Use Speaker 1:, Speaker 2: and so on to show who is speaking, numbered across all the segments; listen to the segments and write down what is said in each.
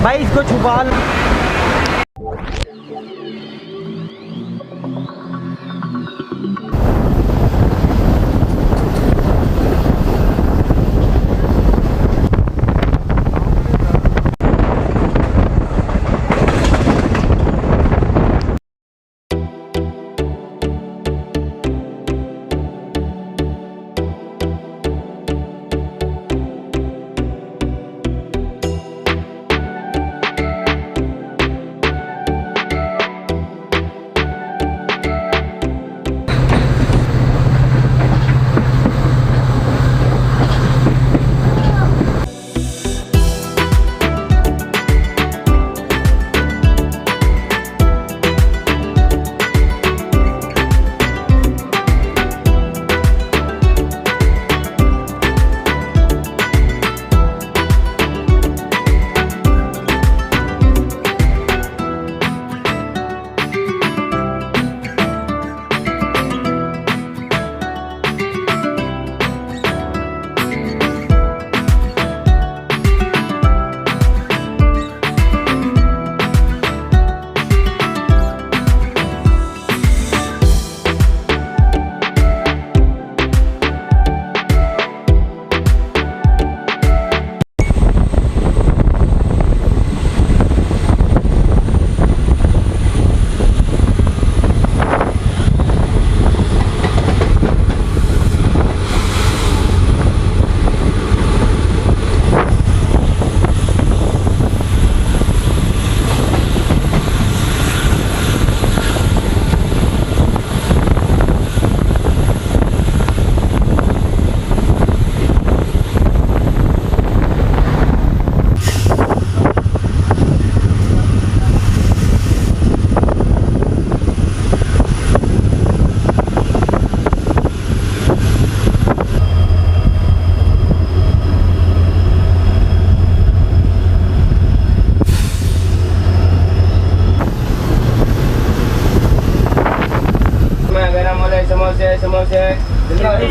Speaker 1: भाई इसको छुपा लो।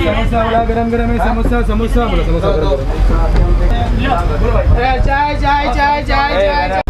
Speaker 2: समोसा गरम गरम है। समोसा समोसा बोलो समोसा
Speaker 1: चाय चाय चाय चाय चाय।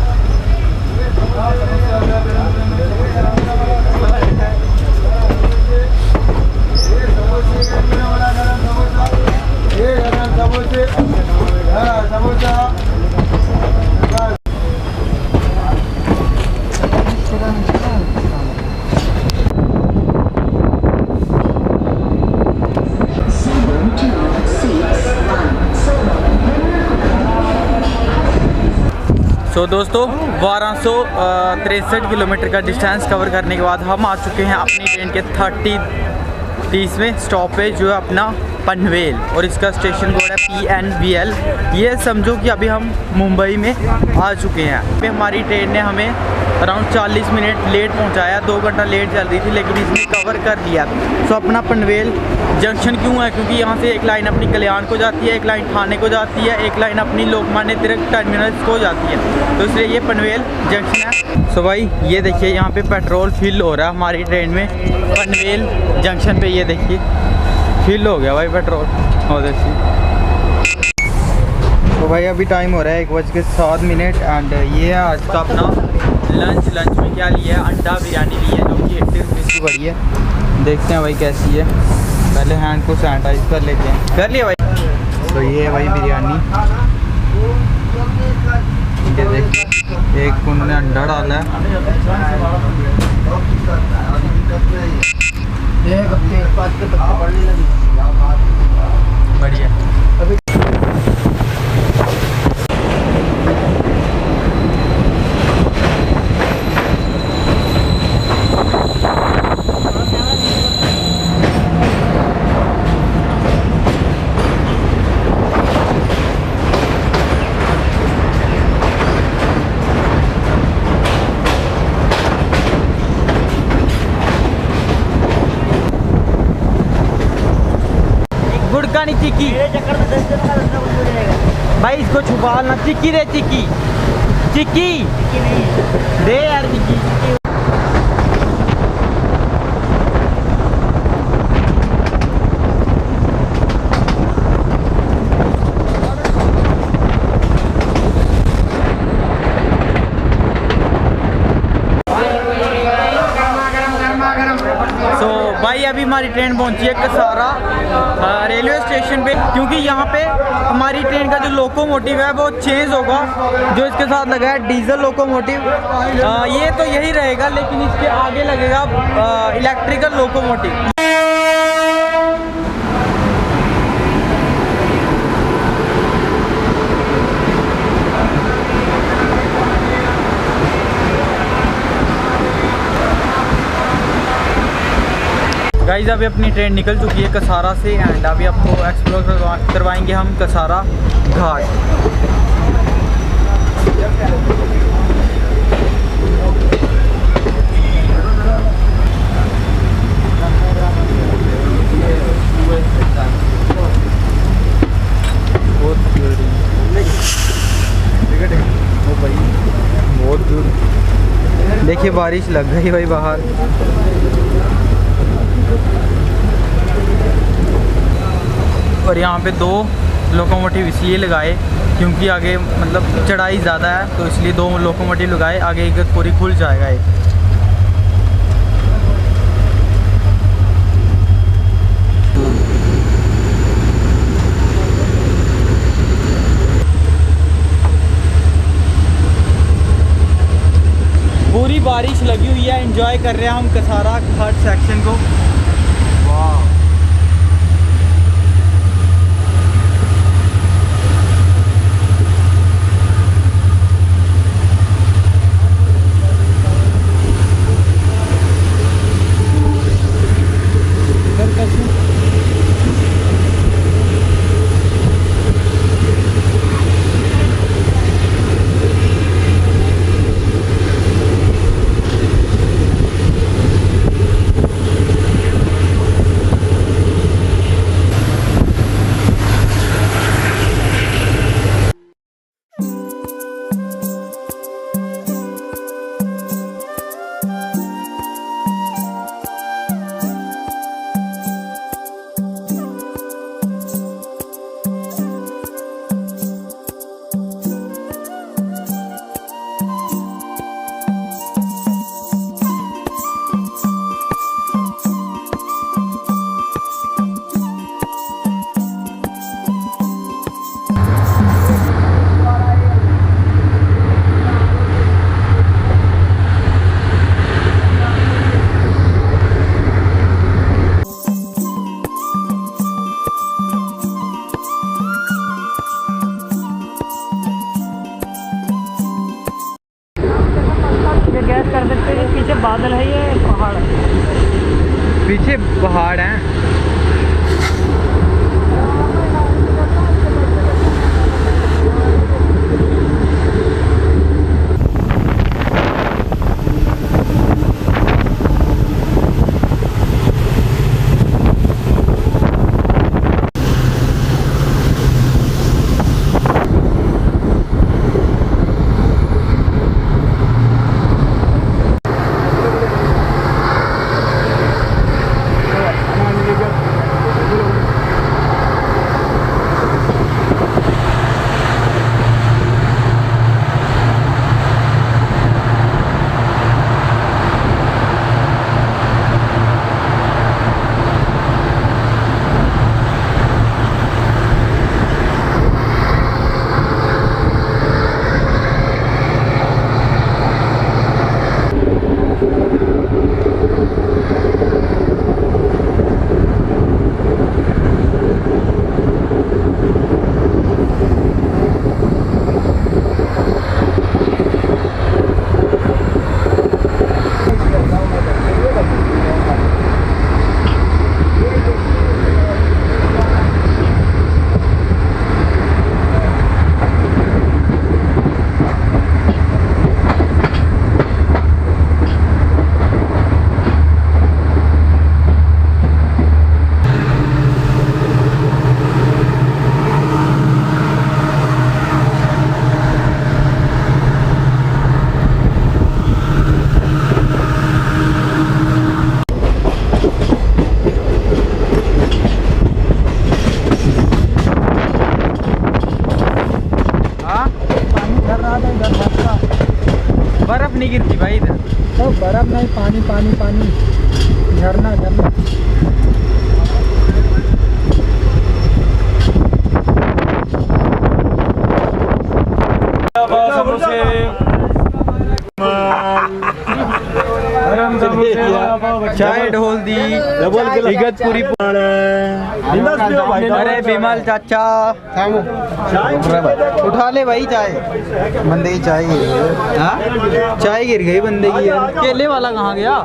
Speaker 3: तो दोस्तों 1263 किलोमीटर का डिस्टेंस कवर करने के बाद हम आ चुके हैं अपनी ट्रेन के 30वें स्टॉप पे, जो है अपना पनवेल, और इसका स्टेशन कोड है PNVL। ये समझो कि अभी हम मुंबई में आ चुके हैं। अभी हमारी ट्रेन ने हमें अराउंड 40 मिनट लेट पहुंचाया, 2 घंटा लेट चल रही थी, लेकिन इसने कवर कर लिया। तो अपना पनवेल जंक्शन क्यों है? क्योंकि यहाँ से एक लाइन अपनी कल्याण को जाती है, एक लाइन ठाणे को जाती है, एक लाइन अपनी लोकमान्य तिलक टर्मिनल्स को जाती है, तो इसलिए ये पनवेल जंक्शन है। सो भाई ये देखिए यहाँ पे पेट्रोल फिल हो रहा है हमारी ट्रेन में पनवेल जंक्शन पे। ये देखिए फिल हो गया भाई पेट्रोल। और देखिए तो भाई अभी टाइम हो रहा है 1:07 एंड ये है आज का अपना लंच में क्या लिया है? अंडा बिरयानी ली है, जो कि 80 रुपये की बड़ी है। देखते हैं भाई कैसी है। पहले हैंड को सैनिटाइज कर लेते हैं। कर लिया भाई। तो ये है भाई बिरयानी, ये देखिए एक उन्होंने अंडा डाला है। बढ़िया। गुड़का नहीं चिक्की भाई, इसको छुपा ना। चिक्की रे चिक्की, चिक्की दे यार चिक्की। हमारी ट्रेन पहुंची है कसारा रेलवे स्टेशन पे, क्योंकि यहाँ पे हमारी ट्रेन का जो लोकोमोटिव है वो चेंज होगा। जो इसके साथ लगा है डीजल लोकोमोटिव, ये तो यही रहेगा, लेकिन इसके आगे लगेगा इलेक्ट्रिकल लोकोमोटिव। गाइस अभी अपनी ट्रेन निकल चुकी है कसारा से, एंड अभी आपको एक्सप्लोर करवाएंगे हम कसारा घाट। बहुत दूर देखिए, बारिश लग गई भाई बाहर। और यहाँ पे 2 लोकोमोटिव इसलिए लगाए क्योंकि आगे मतलब चढ़ाई ज़्यादा है, तो इसलिए 2 लोकोमोटिव लगाए, आगे एक पूरी खुल जाएगा एक। पूरी बारिश लगी हुई है, एंजॉय कर रहे हैं हम कसारा घाट सेक्शन को। वाह,
Speaker 1: गैस कर सकते हैं पीछे बादल है, ये पहाड़ है,
Speaker 3: पीछे पहाड़ हैं। बर्फ नहीं गिरती भाई इधर,
Speaker 1: तो बर्फ नहीं, पानी पानी पानी, झरना झरना।
Speaker 2: समोसे गरम समोसे
Speaker 3: चाय ढोल दी इगतपुरी। अरे विमल चाचा उठा ले भाई चाय, बंदे की चाय गिर गई। हाँ चाय गिर गई बंदे की यार। केले वाला कहाँ गया?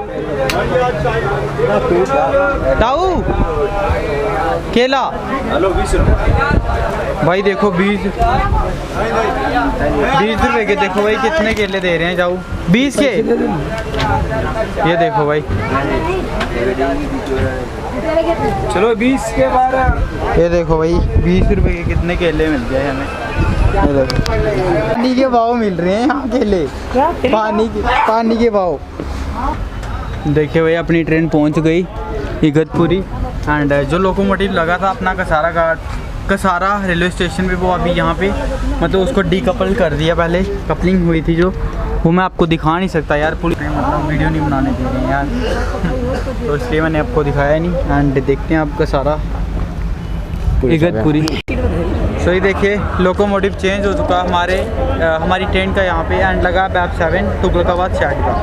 Speaker 3: ताऊ केला
Speaker 2: हेलो 20 रुपये
Speaker 3: भाई देखो 20 रुपए के देखो भाई कितने केले दे रहे हैं जाऊ 20 के। ये देखो भाई
Speaker 2: चलो 20 के 12।
Speaker 3: ये देखो भाई 20 रुपए के कितने केले मिल गए हमें। ये देखो पानी के भाव मिल रहे हैं यहाँ केले, पानी के भाव। देखिए भाई अपनी ट्रेन पहुँच गई इगतपुरी एंड जो लोकोमोटिव लगा था अपना कसारा घाट कसारा रेलवे स्टेशन पे वो अभी यहाँ पे मतलब उसको डीकपल कर दिया। पहले कपलिंग हुई थी जो वो मैं आपको दिखा नहीं सकता यार, पूरी मतलब वीडियो नहीं बनाने दे रहे हैं यार तो इसलिए मैंने आपको दिखाया नहीं। एंड देखते हैं आप कसारा इगतपुरी। सो ये देखिए लोकोमोटिव चेंज हो चुका हमारी ट्रेन का यहाँ पे एंड लगा बैप 7 तुगलकाबाद शाहजहाँ।